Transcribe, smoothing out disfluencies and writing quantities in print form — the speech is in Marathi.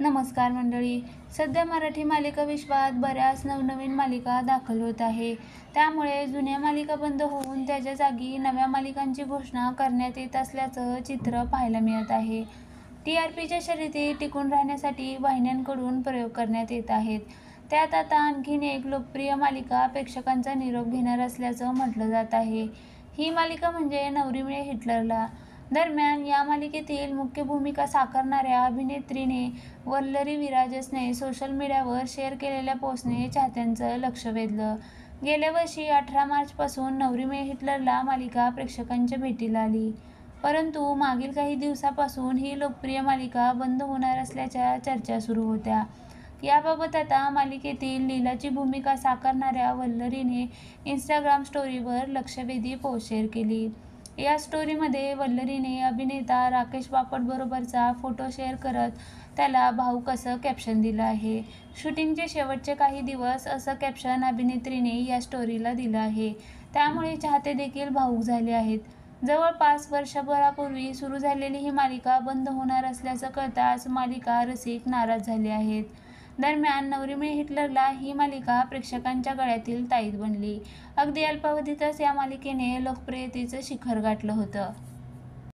नमस्कार मंडळी. सध्या मराठी मालिका विश्वात बऱ्याच नवनवीन मालिका दाखल होत आहे. त्यामुळे जुन्या मालिका बंद होऊन त्याच्या जागी नव्या मालिकांची घोषणा करण्यात येत असल्याचं चित्र पाहायला मिळत आहे. TRPच्या शर्यतीत टिकून राहण्यासाठी वाहिन्यांकडून प्रयोग करण्यात येत आहेत. त्यात आता आणखीन एक लोकप्रिय मालिका प्रेक्षकांचा निरोप घेणार असल्याचं म्हटलं जात आहे. ही मालिका म्हणजे नवरी मिळे हिटलरला. दरम्यान या मालिकेतील मुख्य भूमिका साकारणाऱ्या अभिनेत्रीने वल्लरी विराजसने सोशल मीडियावर शेअर केलेल्या पोस्टने चाहत्यांचं लक्ष वेधलं. गेल्या वर्षी 18 मार्चपासून नवरी मिळे हिटलरला मालिका प्रेक्षकांच्या भेटीला आली. परंतु मागील काही दिवसापासून ही लोकप्रिय मालिका बंद होणार असल्याच्या चर्चा सुरू होत्या. याबाबत आता मालिकेतील लीलाची भूमिका साकारणाऱ्या वल्लरीने इंस्टाग्राम स्टोरीवर लक्षवेधी पोस्ट शेअर केली. या स्टोरीमध्ये वल्लरीने अभिनेता राकेश बापटबरोबरचा फोटो शेअर करत त्याला भावूक असं कॅप्शन दिलं आहे. शूटिंगचे शेवटचे काही दिवस असं कॅप्शन अभिनेत्रीने या स्टोरीला दिलं आहे. त्यामुळे चाहते देखील भावूक झाले आहेत. जवळपास वर्षभरापूर्वी सुरू झालेली ही मालिका बंद होणार असल्याचं कळताच मालिका रसिक नाराज झाले आहेत. दरम्यान नवरी मिळे हिटलरला ही मालिका प्रेक्षकांच्या गळ्यातील ताईत बनली. अगदी अल्पावधीतच या मालिकेने लोकप्रियतेचं शिखर गाठलं होतं.